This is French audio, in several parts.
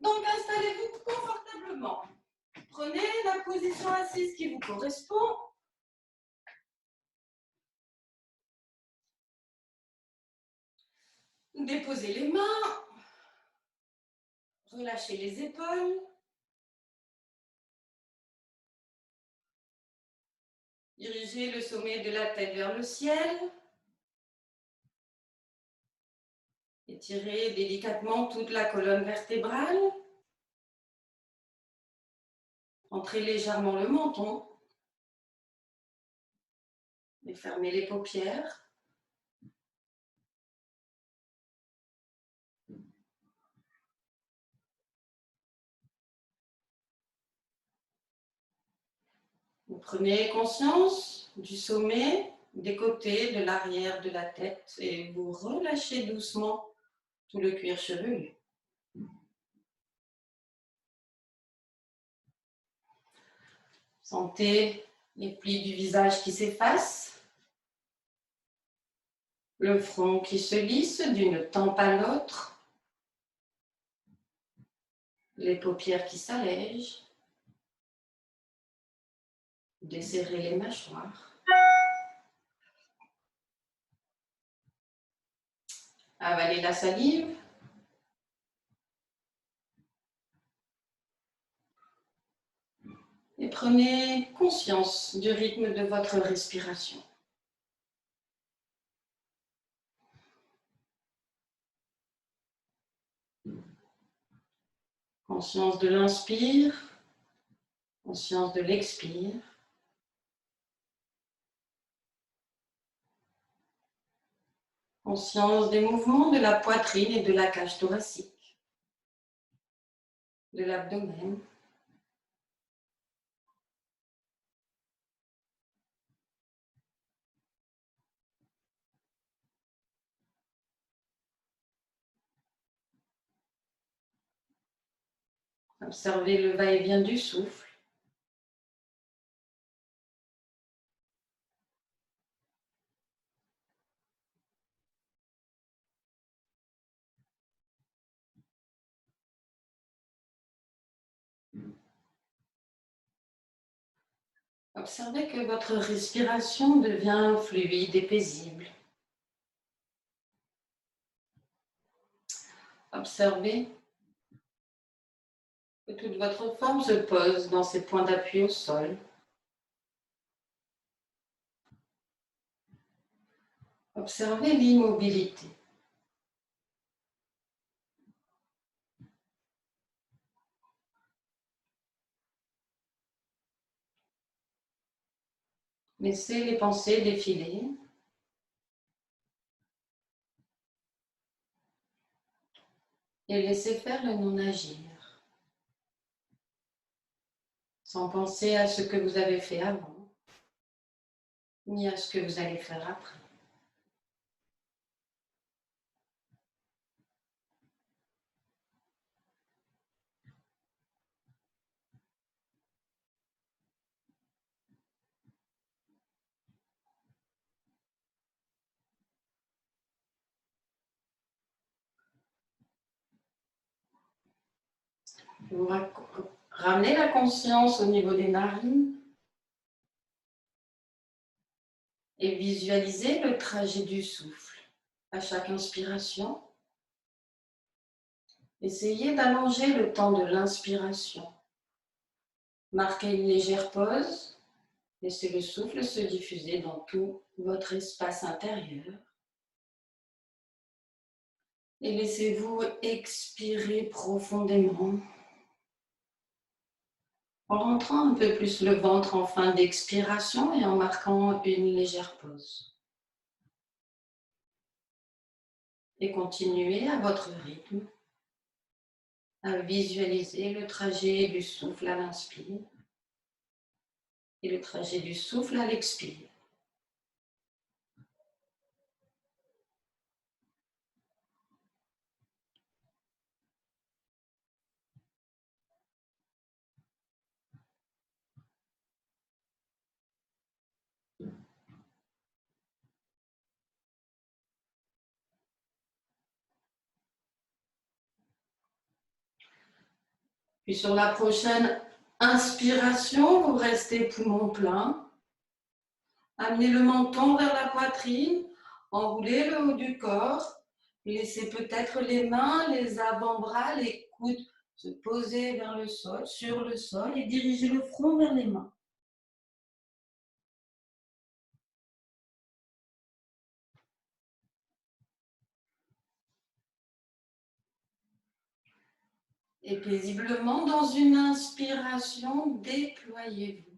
Donc, installez-vous confortablement. Prenez la position assise qui vous correspond. Déposez les mains. Relâchez les épaules. Dirigez le sommet de la tête vers le ciel. Étirez délicatement toute la colonne vertébrale. Entrez légèrement le menton. Et fermez les paupières. Vous prenez conscience du sommet, des côtés, de l'arrière de la tête et vous relâchez doucement tout le cuir chevelu. Sentez les plis du visage qui s'effacent, le front qui se lisse d'une tempe à l'autre, les paupières qui s'allègent, desserrez les mâchoires. Avalez la salive. Et prenez conscience du rythme de votre respiration. Conscience de l'inspire, conscience de l'expire. Conscience des mouvements de la poitrine et de la cage thoracique, de l'abdomen. Observez le va-et-vient du souffle. Observez que votre respiration devient fluide et paisible. Observez que toute votre forme se pose dans ces points d'appui au sol. Observez l'immobilité. Laissez les pensées défiler. Et laissez faire le non-agir. Sans penser à ce que vous avez fait avant, ni à ce que vous allez faire après. Vous ramenez la conscience au niveau des narines et visualisez le trajet du souffle. À chaque inspiration, essayez d'allonger le temps de l'inspiration. Marquez une légère pause, laissez le souffle se diffuser dans tout votre espace intérieur. Et laissez-vous expirer profondément en rentrant un peu plus le ventre en fin d'expiration et en marquant une légère pause. Et continuez à votre rythme à visualiser le trajet du souffle à l'inspire et le trajet du souffle à l'expire. Puis sur la prochaine inspiration, vous restez poumon plein. Amenez le menton vers la poitrine, enroulez le haut du corps. Laissez peut-être les mains, les avant-bras, les coudes se poser vers le sol, sur le sol et dirigez le front vers les mains. Et paisiblement, dans une inspiration, déployez-vous.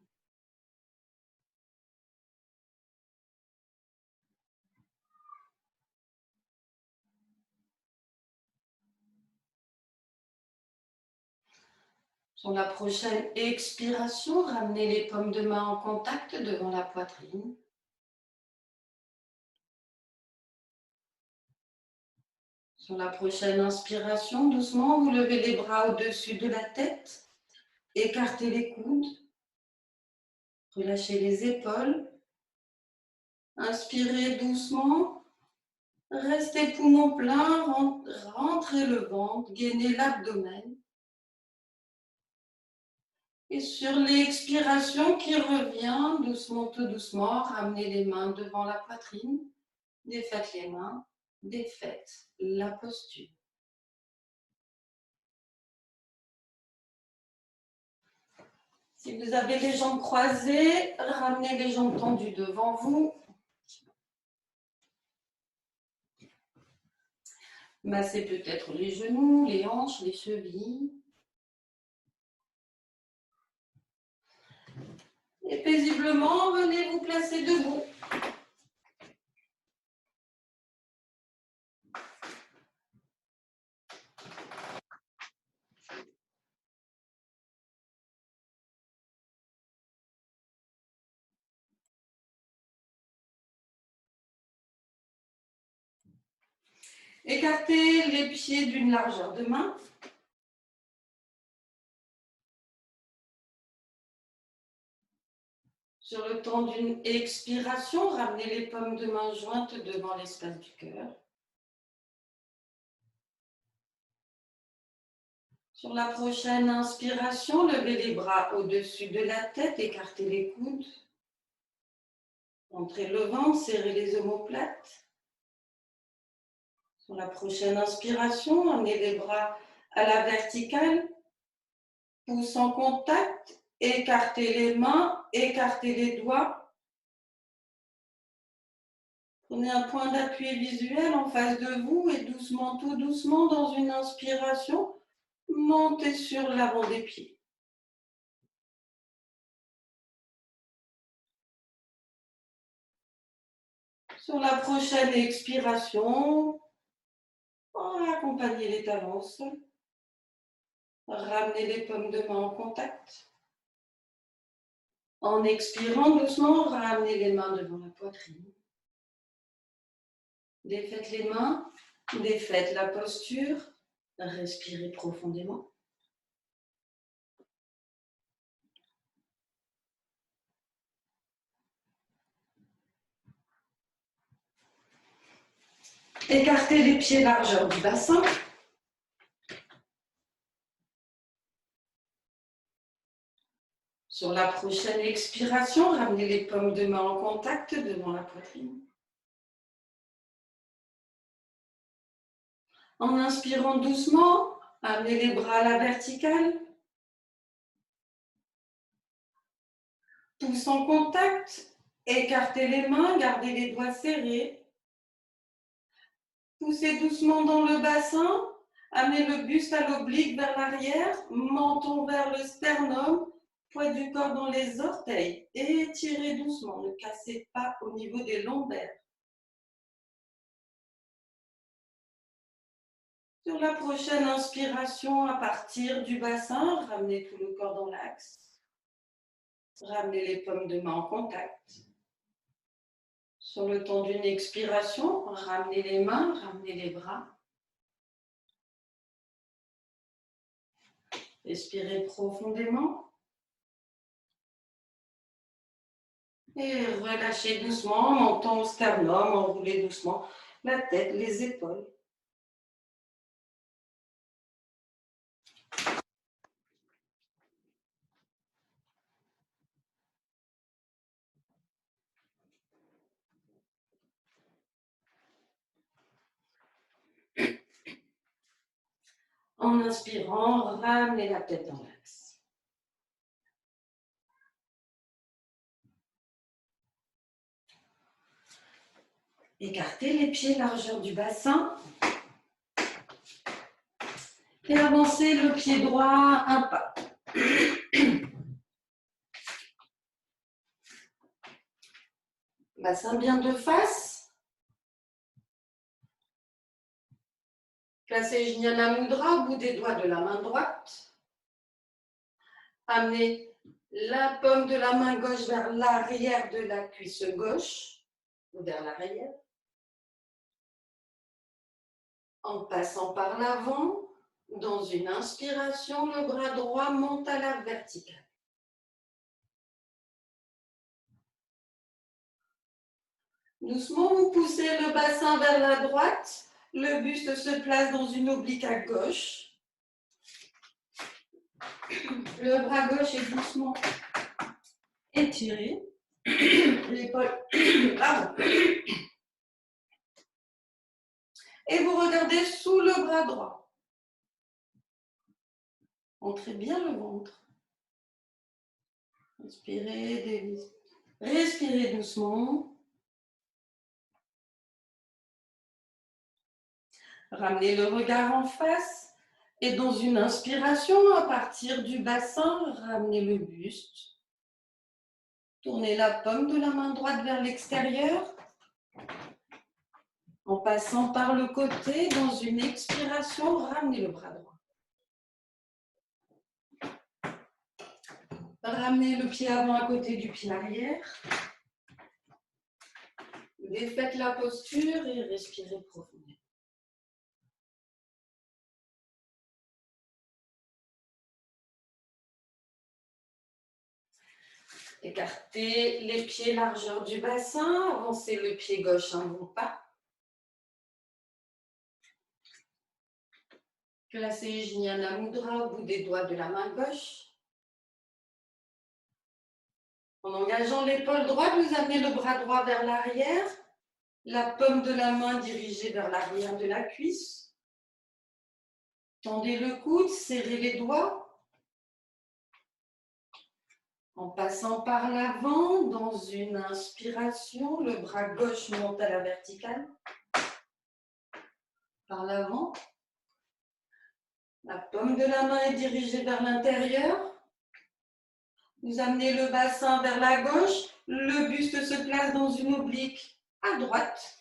Sur la prochaine expiration, ramenez les paumes de main en contact devant la poitrine. Sur la prochaine inspiration, doucement, vous levez les bras au-dessus de la tête, écartez les coudes, relâchez les épaules. Inspirez doucement, restez poumon plein, rentrez le ventre, gainez l'abdomen. Et sur l'expiration qui revient, doucement, tout doucement, ramenez les mains devant la poitrine, défaites les mains, défaites la posture. Si vous avez les jambes croisées, ramenez les jambes tendues devant vous. Massez peut-être les genoux, les hanches, les chevilles. Et paisiblement, venez vous placer debout. Écartez les pieds d'une largeur de main. Sur le temps d'une expiration, ramenez les paumes de main jointes devant l'espace du cœur. Sur la prochaine inspiration, levez les bras au-dessus de la tête, écartez les coudes. Entrez le ventre, serrez les omoplates. Sur la prochaine inspiration, amenez les bras à la verticale, pouce en contact, écartez les mains, écartez les doigts. Prenez un point d'appui visuel en face de vous et doucement, tout doucement, dans une inspiration, montez sur l'avant des pieds. Sur la prochaine expiration, accompagnez les talons au sol. Ramenez les paumes de main en contact. En expirant doucement, ramenez les mains devant la poitrine. Défaites les mains, défaites la posture. Respirez profondément. Écartez les pieds largeur du bassin. Sur la prochaine expiration, ramenez les paumes de main en contact devant la poitrine. En inspirant doucement, amenez les bras à la verticale. Pouce en contact, écartez les mains, gardez les doigts serrés. Poussez doucement dans le bassin, amenez le buste à l'oblique vers l'arrière, menton vers le sternum, poids du corps dans les orteils. Étirez doucement, ne cassez pas au niveau des lombaires. Sur la prochaine inspiration, à partir du bassin, ramenez tout le corps dans l'axe. Ramenez les paumes de main en contact. Sur le temps d'une expiration, ramenez les mains, ramenez les bras. Respirez profondément. Et relâchez doucement, menton au sternum, enroulez doucement la tête, les épaules. En inspirant, ramenez la tête dans l'axe. Écartez les pieds largeur du bassin. Et avancez le pied droit un pas. Bassin bien de face. Placez Jnana Mudra au bout des doigts de la main droite. Amenez la paume de la main gauche vers l'arrière de la cuisse gauche, ou vers l'arrière. En passant par l'avant, dans une inspiration, le bras droit monte à la verticale. Doucement, vous poussez le bassin vers la droite, le buste se place dans une oblique à gauche. Le bras gauche est doucement étiré. L'épaule. Pardon. Et vous regardez sous le bras droit. Entrez bien le ventre. Inspirez, dévisez. Respirez doucement. Ramenez le regard en face. Et dans une inspiration, à partir du bassin, ramenez le buste. Tournez la paume de la main droite vers l'extérieur. En passant par le côté, dans une expiration, ramenez le bras droit. Ramenez le pied avant à côté du pied arrière. Défaites la posture et respirez profondément. Écartez les pieds largeur du bassin, avancez le pied gauche un bon pas. Placez Jnana Mudra au bout des doigts de la main gauche. En engageant l'épaule droite, vous amenez le bras droit vers l'arrière, la paume de la main dirigée vers l'arrière de la cuisse. Tendez le coude, serrez les doigts. En passant par l'avant, dans une inspiration, le bras gauche monte à la verticale. Par l'avant. La paume de la main est dirigée vers l'intérieur. Vous amenez le bassin vers la gauche. Le buste se place dans une oblique à droite.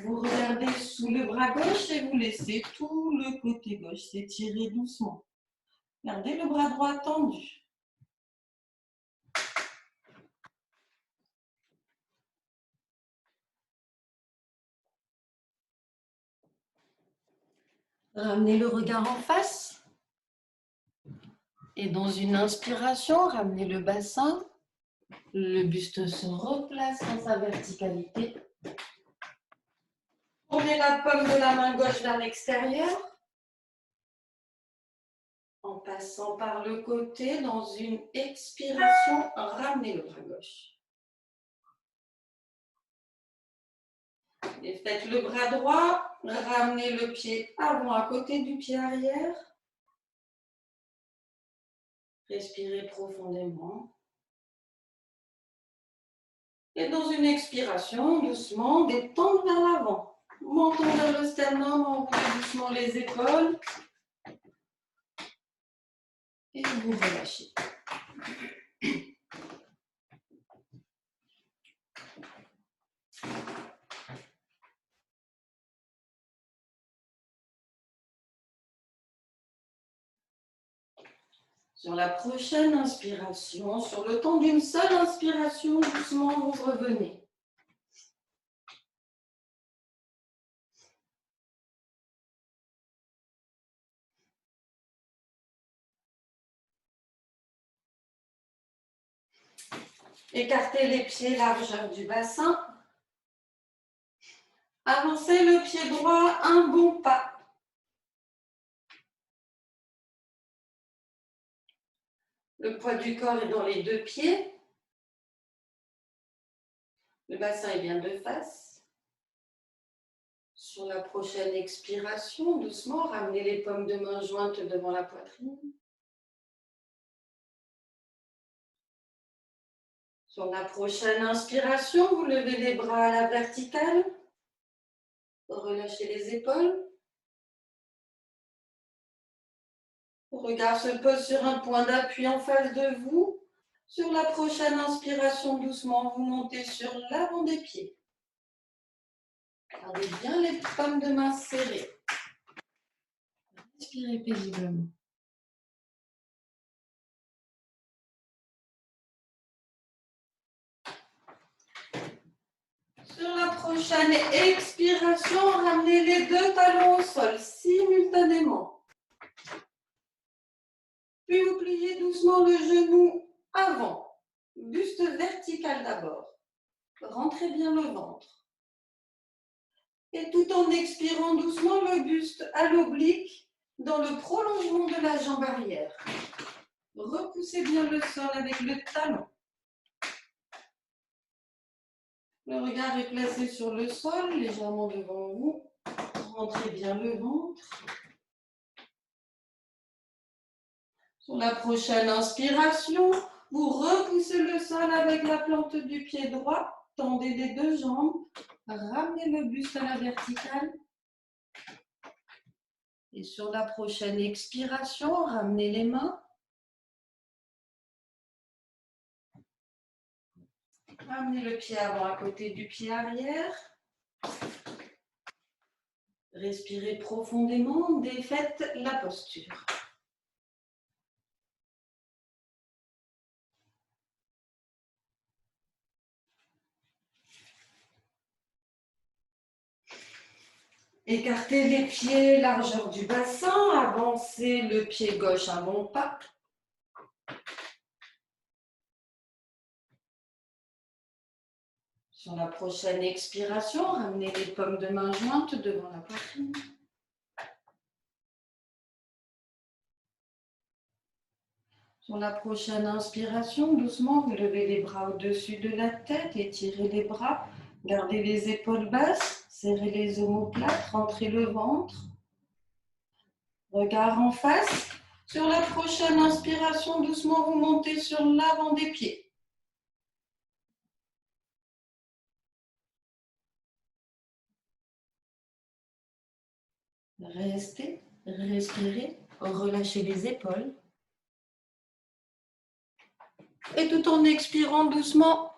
Vous regardez sous le bras gauche et vous laissez tout le côté gauche s'étirer doucement. Gardez le bras droit tendu. Ramenez le regard en face. Et dans une inspiration, ramenez le bassin. Le buste se replace dans sa verticalité. Tournez la paume de la main gauche vers l'extérieur. En passant par le côté, dans une expiration, ramenez le bras gauche. Et faites le bras droit, ramenez le pied avant à côté du pied arrière. Respirez profondément. Et dans une expiration, doucement, détendre vers l'avant. Menton vers le sternum, enroulez doucement les épaules. Et vous relâchez. Sur la prochaine inspiration, sur le temps d'une seule inspiration, doucement, vous revenez. Écartez les pieds largeur du bassin. Avancez le pied droit un bon pas. Le poids du corps est dans les deux pieds. Le bassin est bien de face. Sur la prochaine expiration, doucement, ramenez les paumes de main jointes devant la poitrine. Sur la prochaine inspiration, vous levez les bras à la verticale. Relâchez les épaules. Le regard se pose sur un point d'appui en face de vous. Sur la prochaine inspiration, doucement, vous montez sur l'avant des pieds. Gardez bien les paumes de main serrées. Respirez paisiblement. Sur la prochaine expiration, ramenez les deux talons au sol simultanément. Puis vous pliez doucement le genou avant. Buste vertical d'abord. Rentrez bien le ventre. Et tout en expirant doucement le buste à l'oblique dans le prolongement de la jambe arrière. Repoussez bien le sol avec le talon. Le regard est placé sur le sol, légèrement devant vous. Rentrez bien le ventre. Sur la prochaine inspiration, vous repoussez le sol avec la plante du pied droit. Tendez les deux jambes. Ramenez le buste à la verticale. Et sur la prochaine expiration, ramenez les mains. Ramenez le pied avant à côté du pied arrière. Respirez profondément, défaites la posture. Écartez les pieds, largeur du bassin, avancez le pied gauche un bon pas. Sur la prochaine expiration, ramenez les paumes de main jointes devant la poitrine. Sur la prochaine inspiration, doucement, vous levez les bras au-dessus de la tête, étirez les bras, gardez les épaules basses, serrez les omoplates, rentrez le ventre. Regard en face. Sur la prochaine inspiration, doucement, vous montez sur l'avant des pieds. Restez, respirez, relâchez les épaules. Et tout en expirant doucement,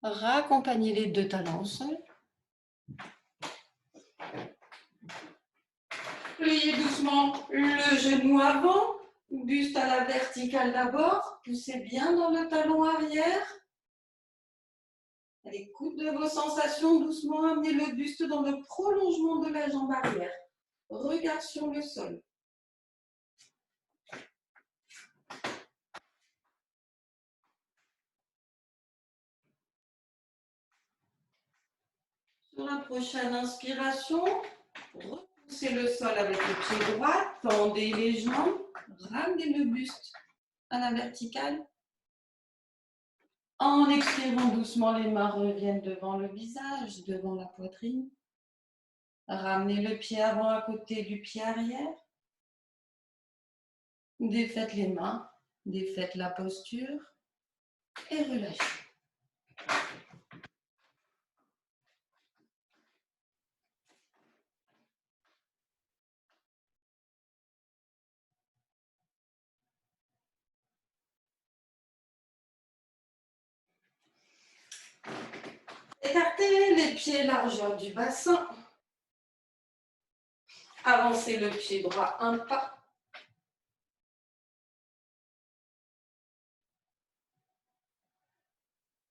raccompagnez les deux talons au sol. Pliez doucement le genou avant, buste à la verticale d'abord. Poussez bien dans le talon arrière. À l'écoute de vos sensations, doucement amenez le buste dans le prolongement de la jambe arrière. Regard sur le sol. Sur la prochaine inspiration, repoussez le sol avec le pied droit, tendez les jambes, ramenez le buste à la verticale. En expirant doucement, les mains reviennent devant le visage, devant la poitrine. Ramenez le pied avant à côté du pied arrière. Défaites les mains, défaites la posture et relâchez. Écartez les pieds largeur du bassin. Avancez le pied droit un pas.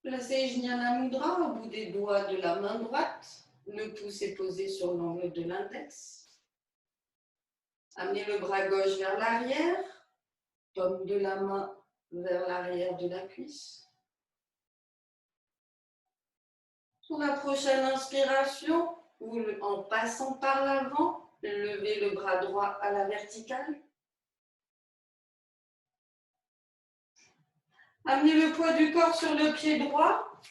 Placez Jnana Mudra au bout des doigts de la main droite. Le pouce est posé sur l'angle de l'index. Amenez le bras gauche vers l'arrière. Paume de la main vers l'arrière de la cuisse. Sur la prochaine inspiration, en passant par l'avant, levez le bras droit à la verticale. Amenez le poids du corps sur le pied droit.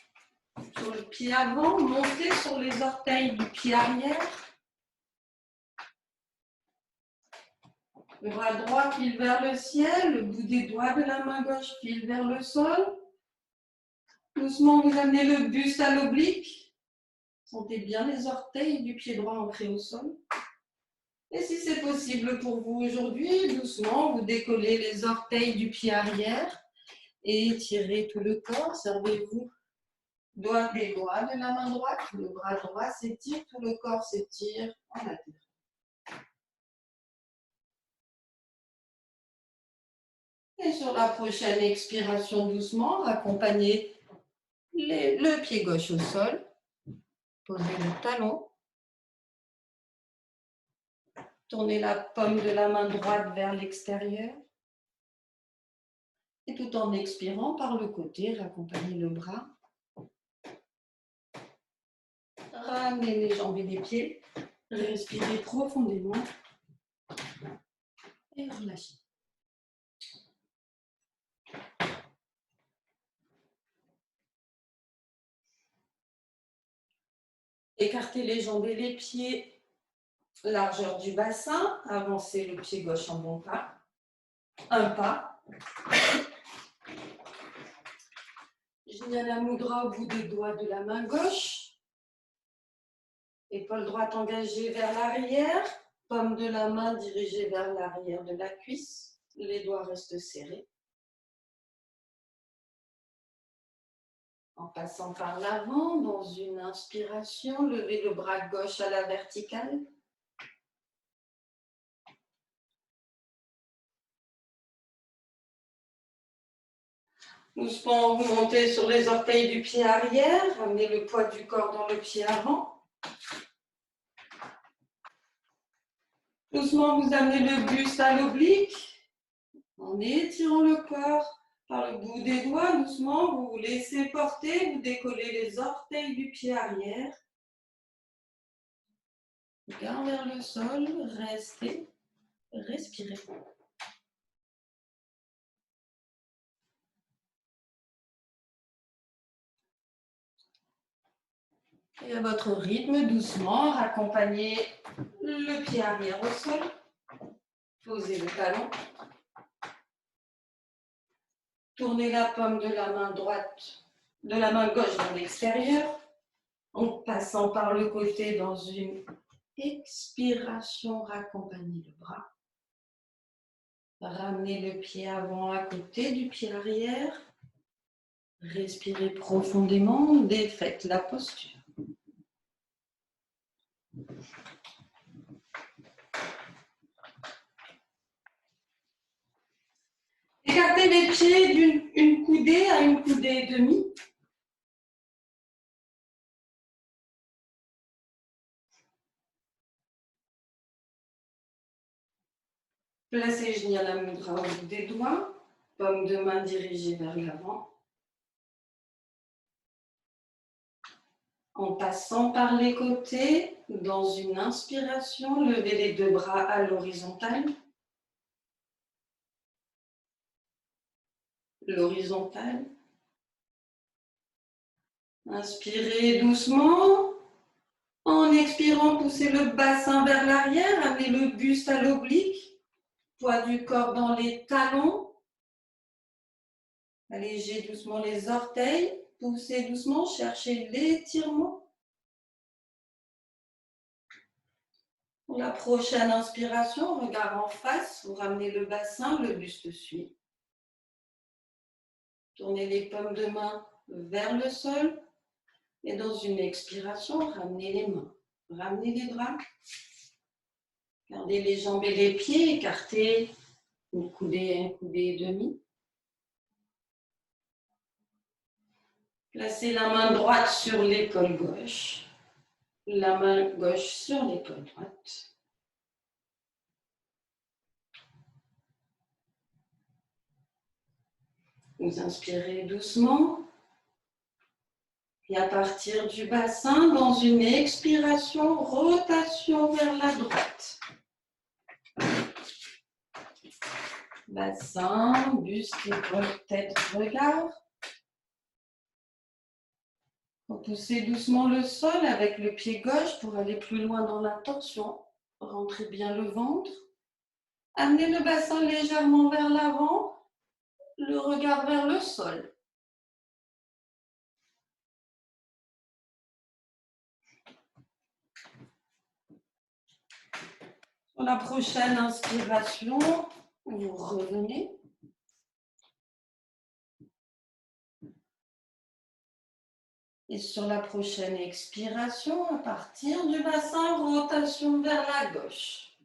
sur le pied avant, montez sur les orteils du pied arrière. Le bras droit file vers le ciel, le bout des doigts de la main gauche file vers le sol. Doucement, vous amenez le buste à l'oblique. Sentez bien les orteils du pied droit ancrés au sol. Et si c'est possible pour vous aujourd'hui, doucement, vous décollez les orteils du pied arrière et étirez tout le corps. Servez-vous doigts des doigts de la main droite. Le bras droit s'étire, tout le corps s'étire en latéral. Et sur la prochaine expiration, doucement, raccompagnez le pied gauche au sol. Posez le talon. Tournez la paume de la main droite vers l'extérieur. Et tout en expirant par le côté, raccompagnez le bras. Ramenez les jambes et les pieds. Respirez profondément. Et relâchez. Écartez les jambes et les pieds, largeur du bassin. Avancez le pied gauche en bon pas. Un pas. Jnana Mudra au bout des doigts de la main gauche. Épaule droite engagée vers l'arrière. Paume de la main dirigée vers l'arrière de la cuisse. Les doigts restent serrés. En passant par l'avant, dans une inspiration, levez le bras gauche à la verticale. Doucement, vous montez sur les orteils du pied arrière, ramenez le poids du corps dans le pied avant. Doucement, vous amenez le buste à l'oblique, en étirant le corps par le bout des doigts. Doucement, vous vous laissez porter, vous décollez les orteils du pied arrière. Regard vers le sol, restez, respirez. Et à votre rythme, doucement, raccompagnez le pied arrière au sol. Posez le talon. Tournez la paume de la main droite, de la main gauche vers l'extérieur, en passant par le côté dans une expiration, raccompagnez le bras. Ramenez le pied avant à côté du pied arrière. Respirez profondément, défaites la posture. Écartez les pieds d'une coudée à une coudée et demie. Placez Jnana Mudra au bout des doigts, paume de main dirigée vers l'avant. En passant par les côtés, dans une inspiration, levez les deux bras à l'horizontale. L'horizontale. Inspirez doucement. En expirant, poussez le bassin vers l'arrière, amenez le buste à l'oblique. Poids du corps dans les talons. Allégez doucement les orteils. Poussez doucement, cherchez l'étirement. Pour la prochaine inspiration, regard en face, vous ramenez le bassin, le buste suit. Tournez les paumes de main vers le sol. Et dans une expiration, ramenez les mains. Ramenez les bras. Gardez les jambes et les pieds écartés. Une coudée et demi. Placez la main droite sur l'épaule gauche. La main gauche sur l'épaule droite. Vous inspirez doucement. Et à partir du bassin, dans une expiration, rotation vers la droite. Bassin, buste, épaule, tête, regard. Repoussez doucement le sol avec le pied gauche pour aller plus loin dans la torsion. Rentrez bien le ventre. Amenez le bassin légèrement vers l'avant, le regard vers le sol. Sur la prochaine inspiration, vous revenez. Et sur la prochaine expiration, à partir du bassin, rotation vers la gauche.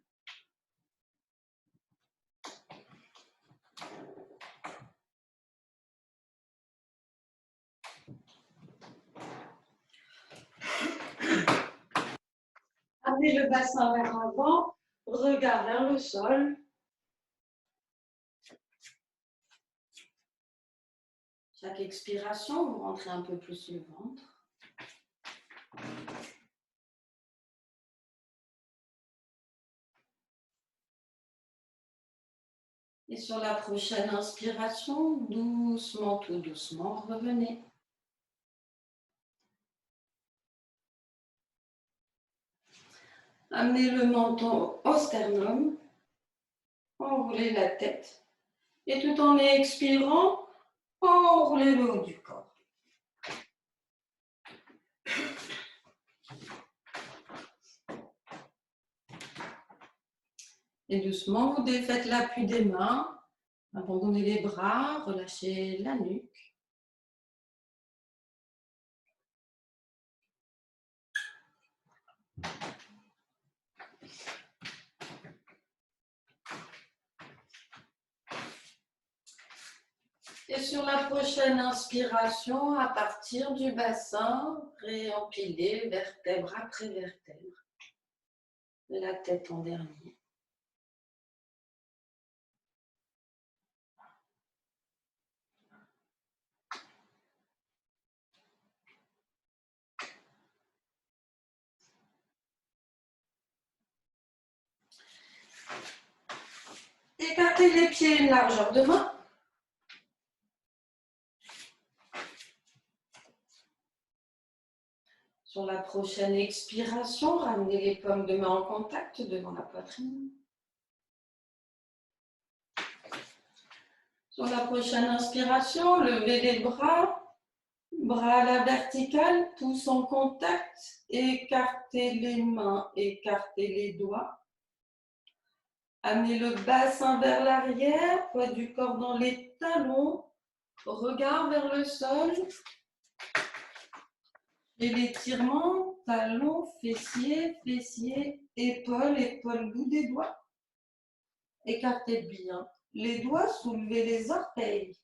Amenez le bassin vers l'avant, regard vers le sol. Chaque expiration, vous rentrez un peu plus le ventre. Et sur la prochaine inspiration, doucement, tout doucement, revenez. Amenez le menton au sternum, enroulez la tête et tout en expirant, enroulez le haut du corps. Et doucement, vous défaites l'appui des mains, abandonnez les bras, relâchez la nuque. Et sur la prochaine inspiration, à partir du bassin, réempilez vertèbre après vertèbre. La tête en dernier. Écartez les pieds une largeur de main. Sur la prochaine expiration, ramenez les paumes de main en contact devant la poitrine. Sur la prochaine inspiration, levez les bras, bras à la verticale, pouces en contact, écartez les mains, écartez les doigts. Amenez le bassin vers l'arrière, poids du corps dans les talons, regard vers le sol. Et l'étirement, talons, fessiers, fessiers, épaules, épaules, bout des doigts. Écartez bien les doigts, soulevez les orteils.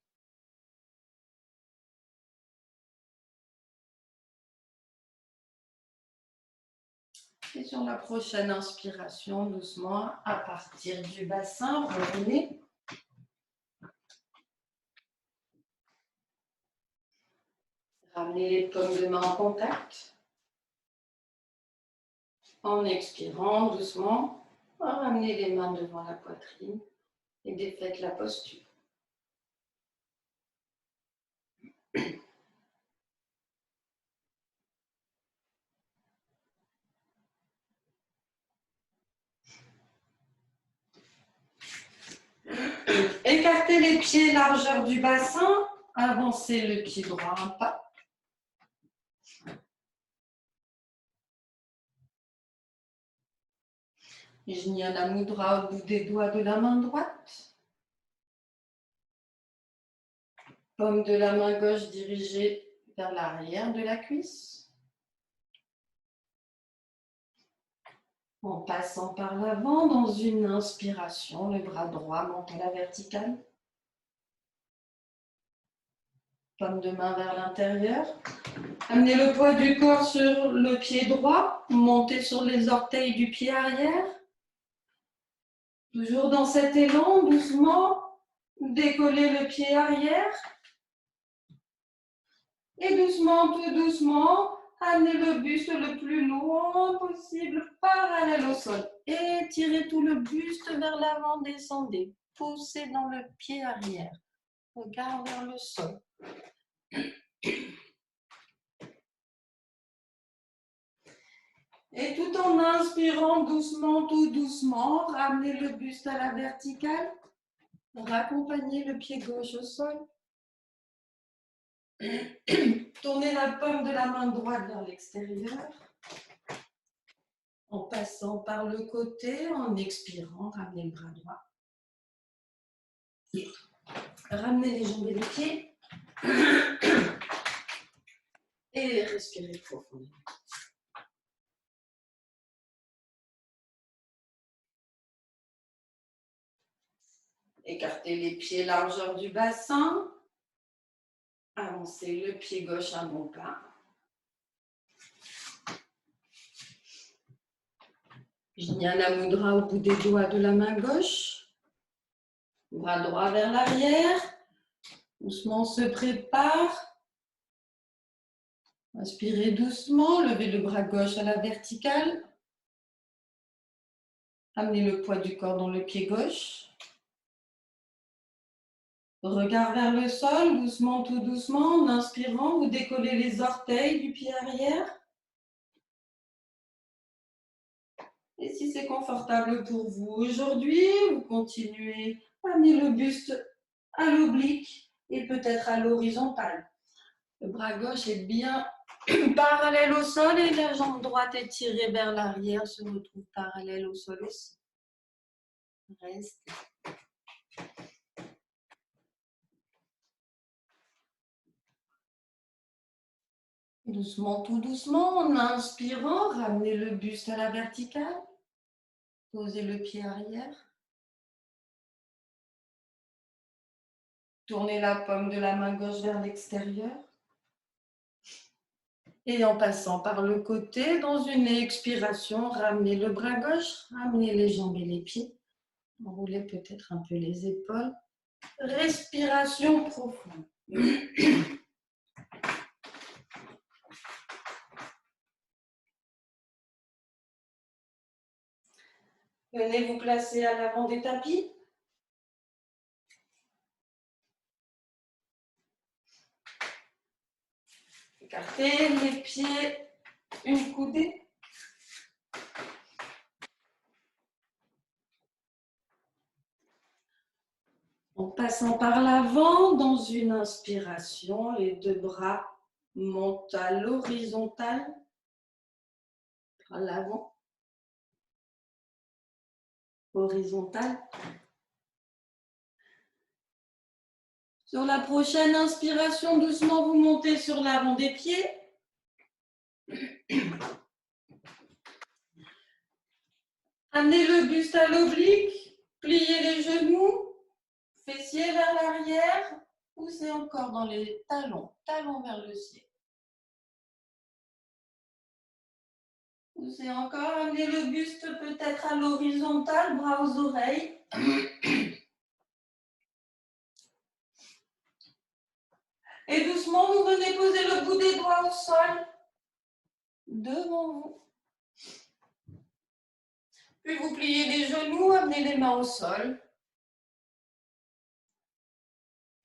Et sur la prochaine inspiration, doucement, à partir du bassin, revenez. Ramenez les paumes de main en contact. En expirant doucement, ramenez les mains devant la poitrine et défaites la posture. Écartez les pieds, largeur du bassin. Avancez le pied droit un pas. Jnana Mudra au bout des doigts de la main droite. Paume de la main gauche dirigée vers l'arrière de la cuisse. En passant par l'avant, dans une inspiration, le bras droit monte à la verticale. Paume de main vers l'intérieur. Amenez le poids du corps sur le pied droit. Montez sur les orteils du pied arrière. Toujours dans cet élan, doucement, décollez le pied arrière. Et doucement, tout doucement, amenez le buste le plus loin possible, parallèle au sol. Étirez tout le buste vers l'avant, descendez. Poussez dans le pied arrière. Regard vers le sol. Et tout en inspirant doucement, tout doucement, ramenez le buste à la verticale. Raccompagnez le pied gauche au sol. Tournez la paume de la main droite vers l'extérieur. En passant par le côté, en expirant, ramenez le bras droit. Ramenez les jambes et les pieds. Et respirez profondément. Écartez les pieds largeur du bassin. Avancez le pied gauche un bon pas. Jnana Mudra au bout des doigts de la main gauche. Bras droit vers l'arrière. Doucement on se prépare. Inspirez doucement, levez le bras gauche à la verticale. Amenez le poids du corps dans le pied gauche. Regard vers le sol, doucement, tout doucement. En inspirant, vous décollez les orteils du pied arrière. Et si c'est confortable pour vous aujourd'hui, vous continuez à amener le buste à l'oblique et peut-être à l'horizontale. Le bras gauche est bien parallèle au sol et la jambe droite étirée vers l'arrière se retrouve parallèle au sol aussi. Restez. Doucement, tout doucement, en inspirant, ramenez le buste à la verticale. Posez le pied arrière. Tournez la paume de la main gauche vers l'extérieur. Et en passant par le côté, dans une expiration, ramenez le bras gauche, ramenez les jambes et les pieds. Enroulez peut-être un peu les épaules. Respiration profonde. Venez vous placer à l'avant des tapis. Écartez les pieds, une coudée. En passant par l'avant, dans une inspiration, les deux bras montent à l'horizontale, par l'avant, horizontale. Sur la prochaine inspiration, doucement, vous montez sur l'avant des pieds. Amenez le buste à l'oblique, pliez les genoux, fessiers vers l'arrière, poussez encore dans les talons, talons vers le ciel. Poussez encore, amenez le buste peut-être à l'horizontale, bras aux oreilles. Et doucement, vous venez poser le bout des doigts au sol, devant vous. Puis vous pliez les genoux, amenez les mains au sol.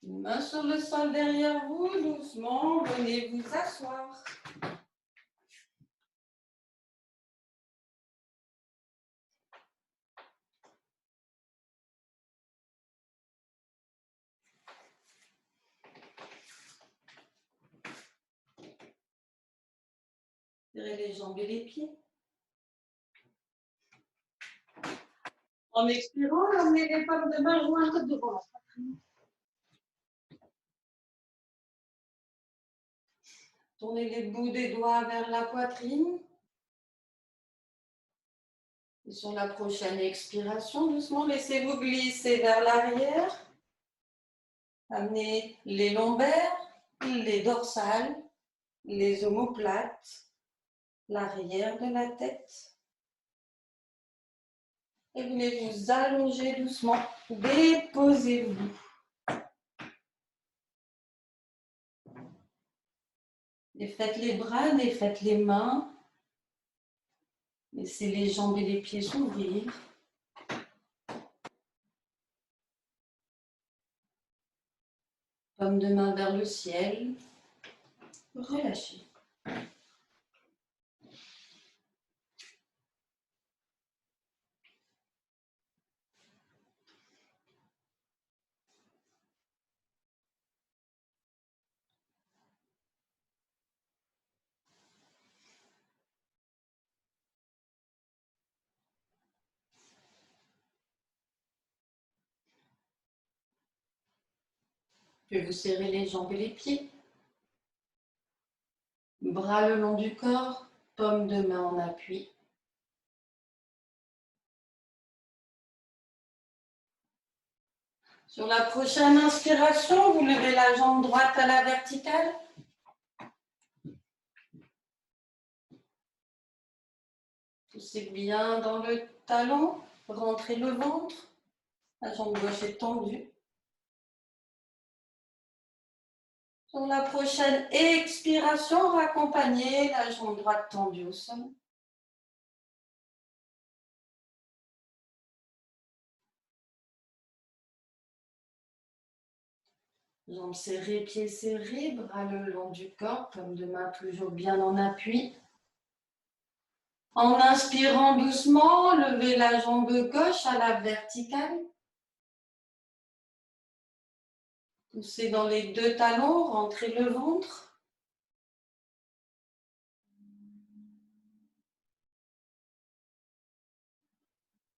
Une main sur le sol derrière vous, doucement, venez vous asseoir. Serrez les jambes et les pieds. En expirant, emmenez les paumes de main jointes devant la poitrine. Tournez les bouts des doigts vers la poitrine. Et sur la prochaine expiration, doucement, laissez-vous glisser vers l'arrière. Amenez les lombaires, les dorsales, les omoplates, l'arrière de la tête. Et venez vous allonger doucement. Déposez-vous. Défaites les bras, défaites les mains. Laissez les jambes et les pieds s'ouvrir. Paume de main vers le ciel. Relâchez. Je vais vous serrer les jambes et les pieds. Bras le long du corps, paume de main en appui. Sur la prochaine inspiration, vous levez la jambe droite à la verticale. Poussez bien dans le talon, rentrez le ventre. La jambe gauche est tendue. Sur la prochaine expiration, raccompagnez la jambe droite tendue au sol. Jambes serrées, pieds serrés, bras le long du corps, paume de main toujours bien en appui. En inspirant doucement, levez la jambe gauche à la verticale. Poussez dans les deux talons, rentrez le ventre.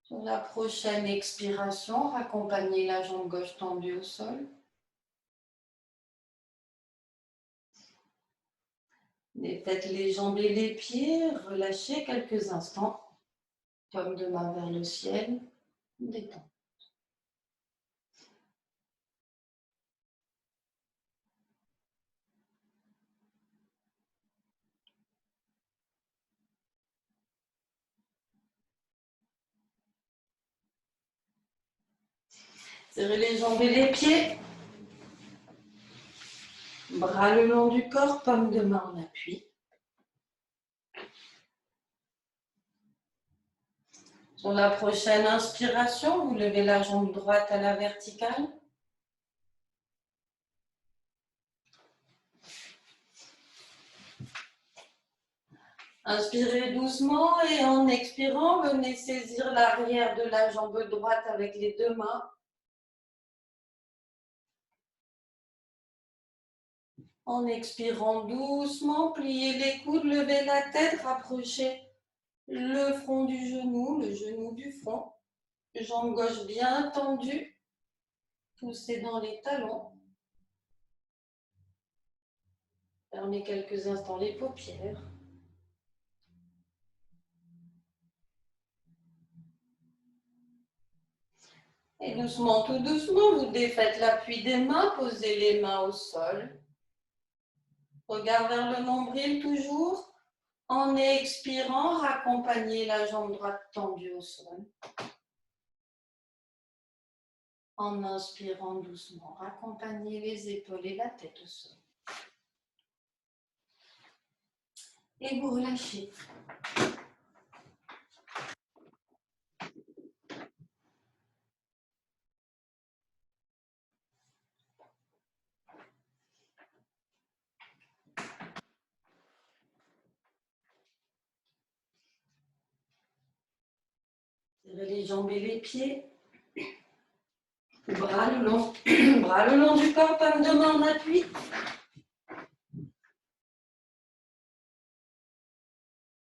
Sur la prochaine expiration, raccompagnez la jambe gauche tendue au sol. Défaites les jambes et les pieds, relâchez quelques instants. Paume de main vers le ciel, détente. Serrez les jambes et les pieds. Bras le long du corps, paume de main en appui. Sur la prochaine inspiration, vous levez la jambe droite à la verticale. Inspirez doucement et en expirant, venez saisir l'arrière de la jambe droite avec les deux mains. En expirant doucement, pliez les coudes, levez la tête, rapprochez le front du genou, le genou du front. Jambe gauche bien tendue, poussez dans les talons. Fermez quelques instants les paupières. Et doucement, tout doucement, vous défaites l'appui des mains, posez les mains au sol. Regard vers le nombril toujours. En expirant, raccompagnez la jambe droite tendue au sol. En inspirant doucement, raccompagnez les épaules et la tête au sol. Et vous relâchez. Serrez les jambes et les pieds. Bras le long, bras le long du corps, paume de main en appui.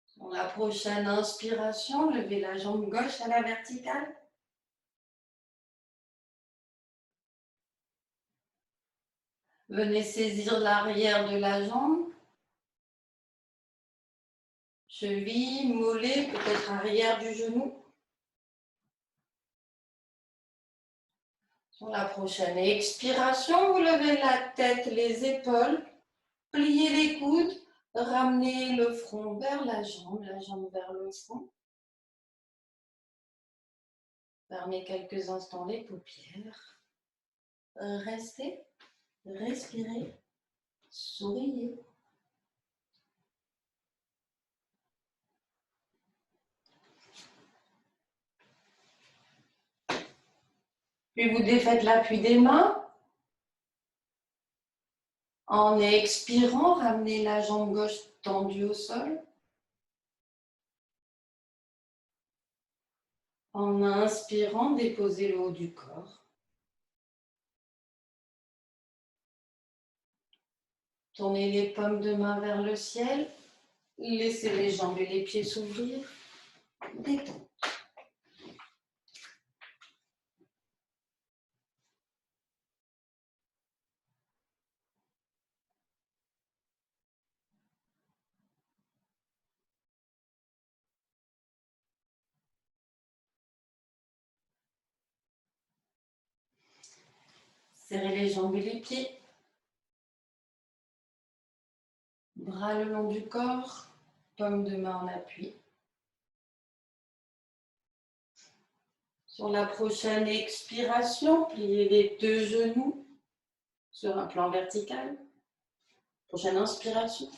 Sur la prochaine inspiration, levez la jambe gauche à la verticale. Venez saisir l'arrière de la jambe. Cheville, mollet, peut-être arrière du genou. Sur la prochaine expiration, vous levez la tête, les épaules, pliez les coudes, ramenez le front vers la jambe vers le front. Fermez quelques instants les paupières. Restez, respirez, souriez. Puis vous défaites l'appui des mains. En expirant, ramenez la jambe gauche tendue au sol. En inspirant, déposez le haut du corps. Tournez les paumes de main vers le ciel. Laissez les jambes et les pieds s'ouvrir. Détente. Serrez les jambes et les pieds. Bras le long du corps, paume de main en appui. Sur la prochaine expiration, pliez les deux genoux sur un plan vertical. Prochaine inspiration.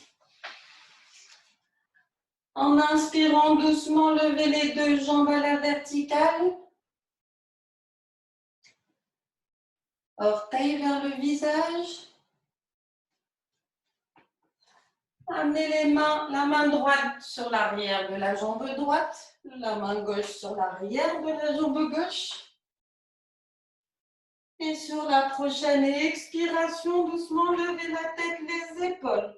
En inspirant doucement, levez les deux jambes à la verticale. Orteils vers le visage. Amenez la main droite sur l'arrière de la jambe droite, la main gauche sur l'arrière de la jambe gauche. Et sur la prochaine expiration, doucement levez la tête, les épaules.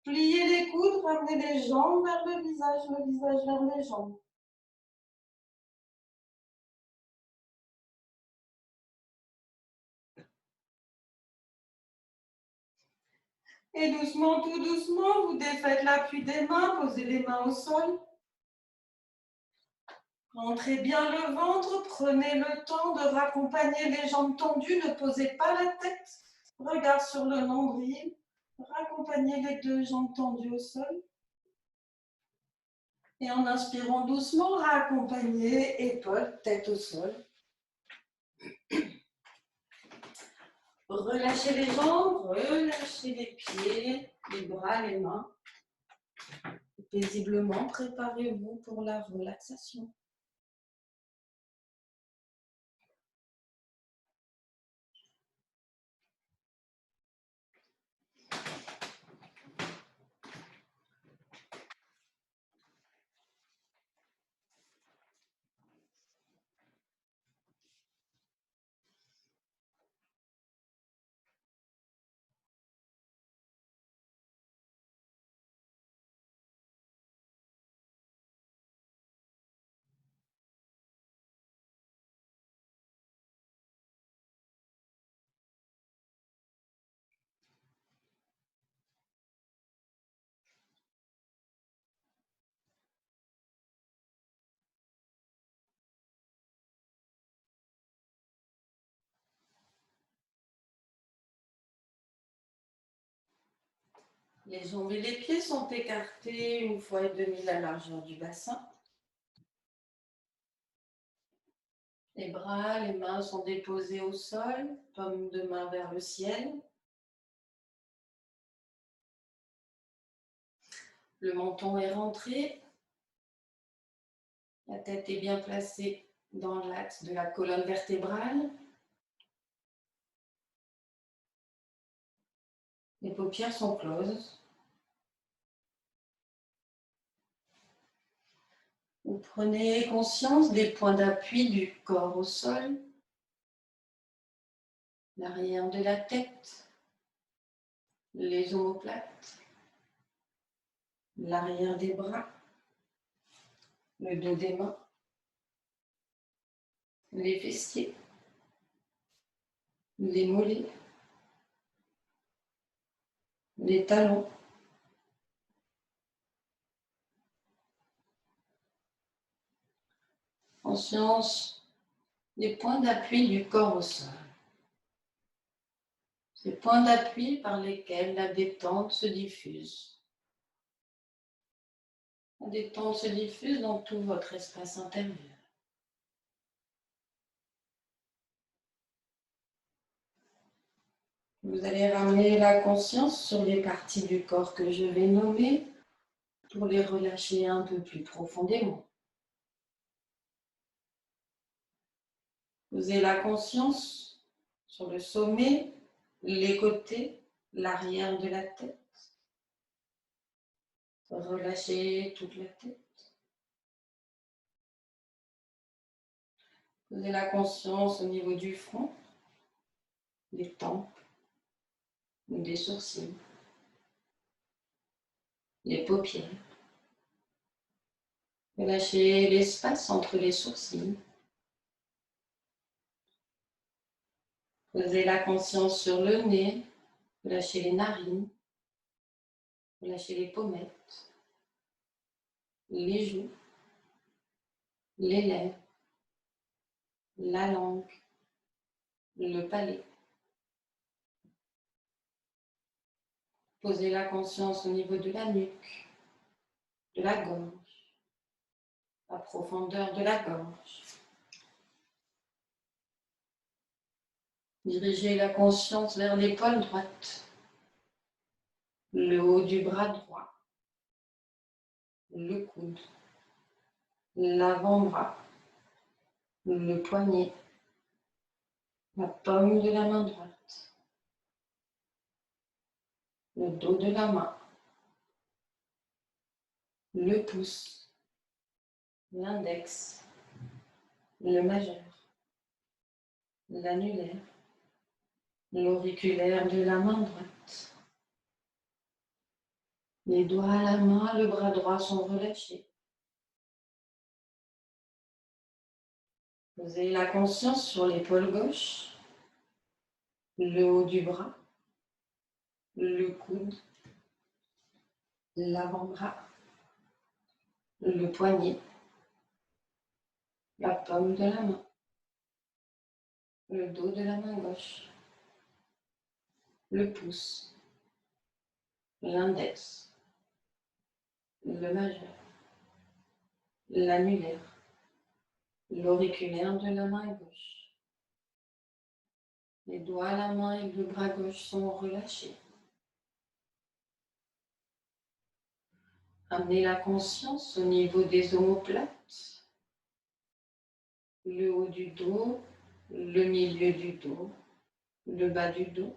Pliez les coudes, ramenez les jambes vers le visage vers les jambes. Et doucement, tout doucement, vous défaites l'appui des mains, posez les mains au sol. Rentrez bien le ventre, prenez le temps de raccompagner les jambes tendues, ne posez pas la tête. Regard sur le nombril, raccompagnez les deux jambes tendues au sol. Et en inspirant doucement, raccompagnez épaules, tête au sol. Relâchez les jambes, relâchez les pieds, les bras, les mains. Paisiblement, préparez-vous pour la relaxation. Les jambes et les pieds sont écartés 1,5 fois la largeur du bassin. Les bras, les mains sont déposés au sol, paume de main vers le ciel. Le menton est rentré. La tête est bien placée dans l'axe de la colonne vertébrale. Les paupières sont closes. Vous prenez conscience des points d'appui du corps au sol, l'arrière de la tête, les omoplates, l'arrière des bras, le dos des mains, les fessiers, les mollets, les talons. Conscience des points d'appui du corps au sol. Ces points d'appui par lesquels la détente se diffuse. La détente se diffuse dans tout votre espace intérieur. Vous allez ramener la conscience sur les parties du corps que je vais nommer pour les relâcher un peu plus profondément. Posez la conscience sur le sommet, les côtés, l'arrière de la tête. Relâchez toute la tête. Posez la conscience au niveau du front, des tempes, des sourcils, les paupières. Relâchez l'espace entre les sourcils. Posez la conscience sur le nez, relâchez les narines, relâchez les pommettes, les joues, les lèvres, la langue, le palais. Posez la conscience au niveau de la nuque, de la gorge, la profondeur de la gorge. Dirigez la conscience vers l'épaule droite, le haut du bras droit, le coude, l'avant-bras, le poignet, la paume de la main droite, le dos de la main, le pouce, l'index, le majeur, l'annulaire, l'auriculaire de la main droite. Les doigts à la main, le bras droit sont relâchés. Posez la conscience sur l'épaule gauche, le haut du bras, le coude, l'avant-bras, le poignet, la paume de la main, le dos de la main gauche, le pouce, l'index, le majeur, l'annulaire, l'auriculaire de la main gauche. Les doigts à la main et le bras gauche sont relâchés. Amenez la conscience au niveau des omoplates, le haut du dos, le milieu du dos, le bas du dos.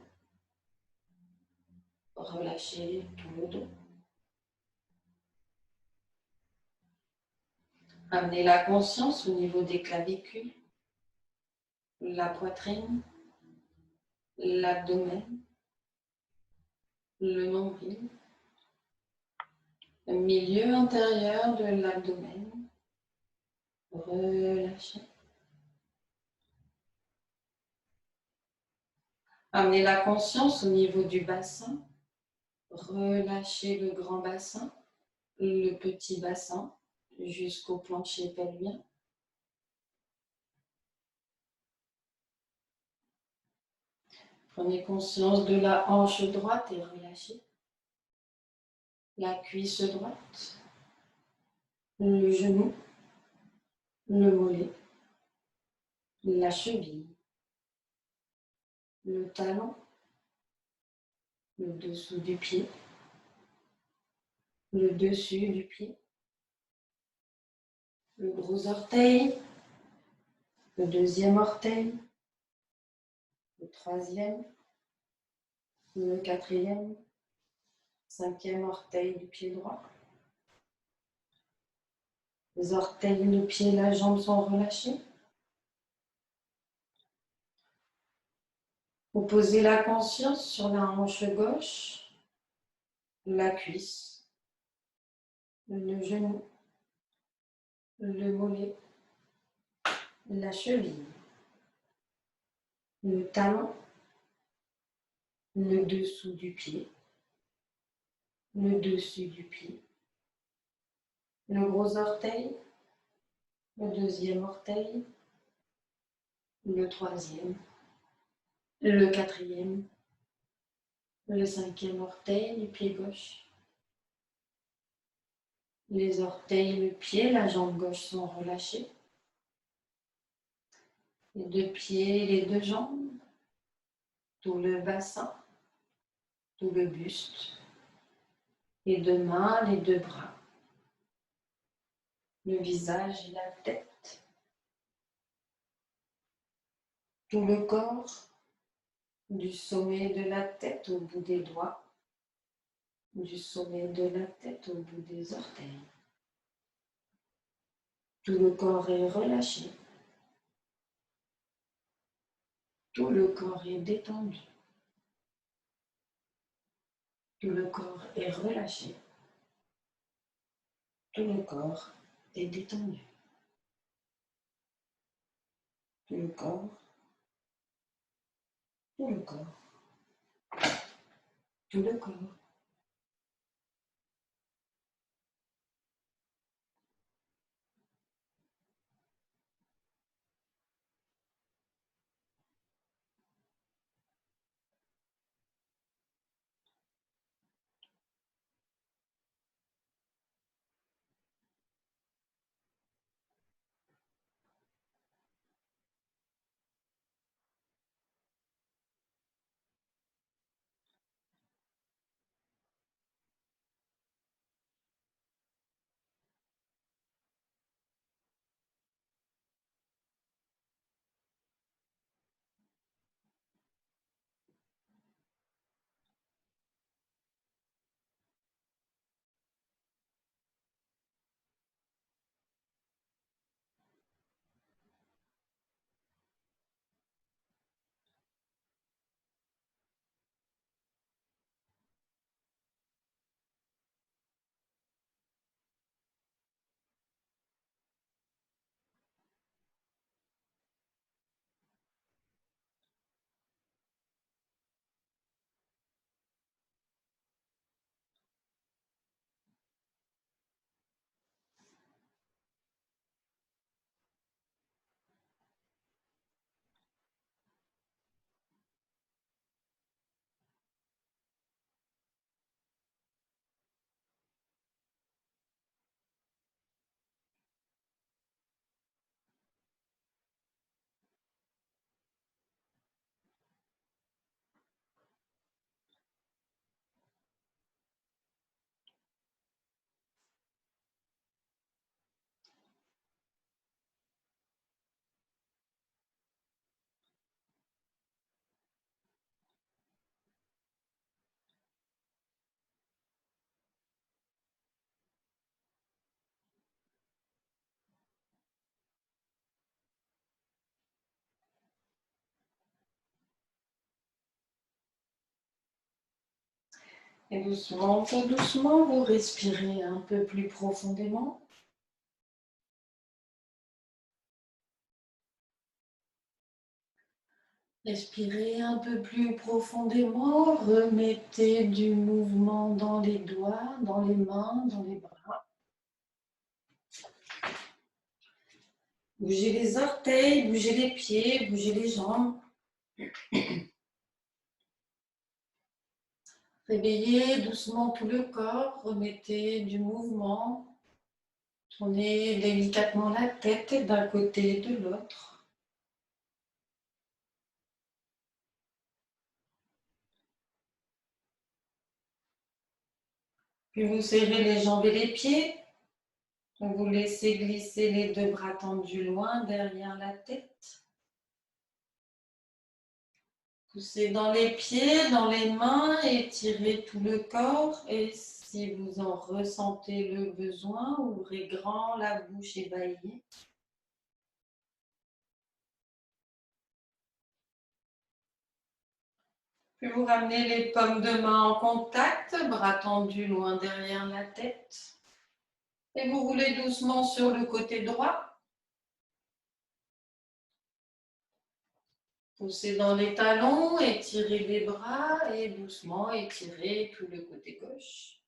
Relâchez tout le dos. Amenez la conscience au niveau des clavicules, la poitrine, l'abdomen, le nombril, le milieu intérieur de l'abdomen. Relâchez. Amenez la conscience au niveau du bassin. Relâchez le grand bassin, le petit bassin jusqu'au plancher pelvien. Prenez conscience de la hanche droite et relâchez. La cuisse droite, le genou, le mollet, la cheville, le talon, le dessous du pied, le dessus du pied, le gros orteil, le deuxième orteil, le troisième, le quatrième, cinquième orteil du pied droit. Les orteils, le pied, la jambe sont relâchés. Vous posez la conscience sur la hanche gauche, la cuisse, le genou, le mollet, la cheville, le talon, le dessous du pied, le dessus du pied, le gros orteil, le deuxième orteil, le troisième, le quatrième, le cinquième orteil du pied gauche. Les orteils, le pied, la jambe gauche sont relâchés. Les deux pieds, les deux jambes, tout le bassin, tout le buste, les deux mains, les deux bras, le visage et la tête, tout le corps, du sommet de la tête au bout des doigts, du sommet de la tête au bout des orteils. Tout le corps est relâché. Tout le corps est détendu. Tout le corps est relâché. Tout le corps est détendu. Tout le corps, tout le corps, tout le corps. Et doucement, tout doucement, vous respirez un peu plus profondément. Respirez un peu plus profondément, remettez du mouvement dans les doigts, dans les mains, dans les bras. Bougez les orteils, bougez les pieds, bougez les jambes. Réveillez doucement tout le corps, remettez du mouvement. Tournez délicatement la tête d'un côté et de l'autre. Puis vous serrez les jambes et les pieds. Vous laissez glisser les deux bras tendus loin derrière la tête. Poussez dans les pieds, dans les mains, étirez tout le corps et si vous en ressentez le besoin, ouvrez grand la bouche ébahie. Puis vous ramenez les paumes de main en contact, bras tendus loin derrière la tête. Et vous roulez doucement sur le côté droit. Poussez dans les talons, étirez les bras et doucement étirez tout le côté gauche.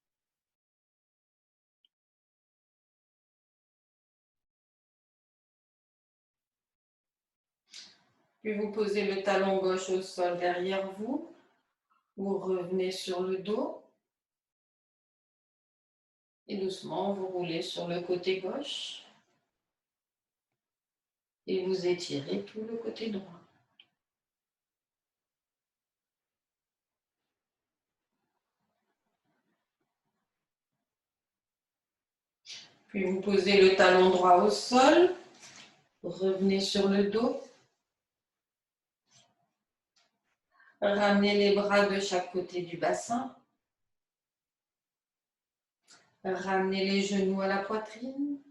Puis vous posez le talon gauche au sol derrière vous. Vous revenez sur le dos. Et doucement, vous roulez sur le côté gauche. Et vous étirez tout le côté droit. Puis vous posez le talon droit au sol. Revenez sur le dos. Ramenez les bras de chaque côté du bassin. Ramenez les genoux à la poitrine.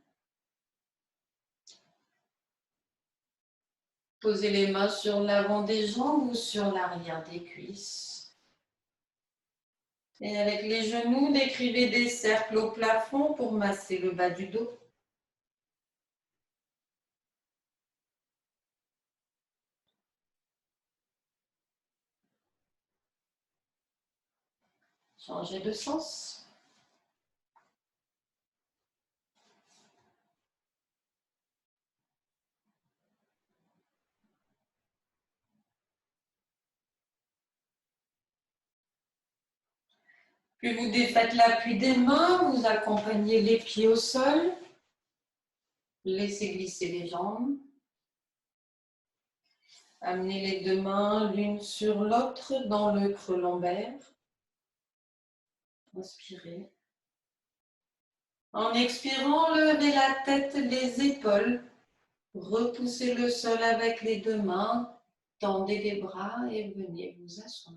Posez les mains sur l'avant des jambes ou sur l'arrière des cuisses. Et avec les genoux, décrivez des cercles au plafond pour masser le bas du dos. Changez de sens. Puis vous défaites l'appui des mains, vous accompagnez les pieds au sol. Laissez glisser les jambes. Amenez les deux mains l'une sur l'autre dans le creux lombaire. Inspirez. En expirant, levez la tête, les épaules. Repoussez le sol avec les deux mains. Tendez les bras et venez vous asseoir.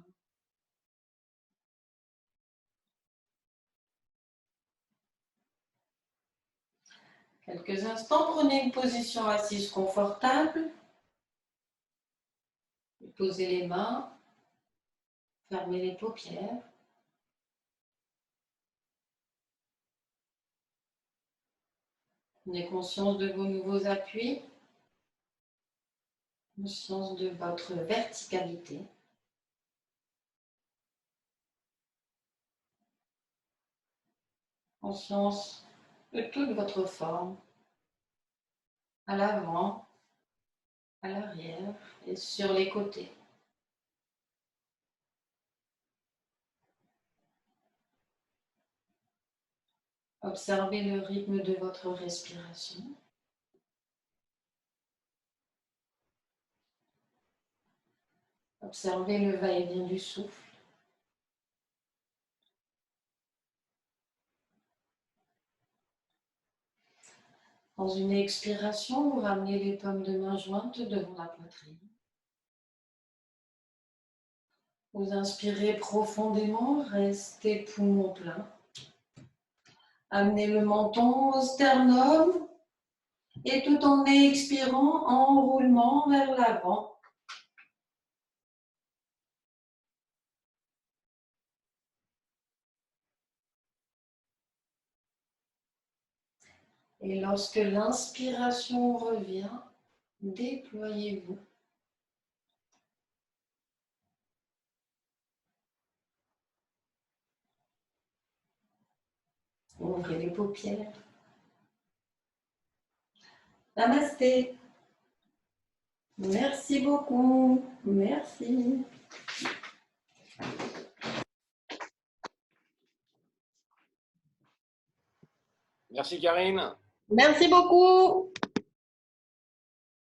Quelques instants, prenez une position assise confortable. Posez les mains. Fermez les paupières. Prenez conscience de vos nouveaux appuis. Conscience de votre verticalité. Conscience de toute votre forme, à l'avant, à l'arrière et sur les côtés. Observez le rythme de votre respiration. Observez le va-et-vient du souffle. Dans une expiration, vous ramenez les paumes de main jointes devant la poitrine. Vous inspirez profondément, restez poumon plein. Amenez le menton au sternum et tout en expirant, enroulement vers l'avant. Et lorsque l'inspiration revient, déployez-vous. Ouvrez les paupières. Namasté. Merci beaucoup. Merci. Merci Karine. Merci beaucoup.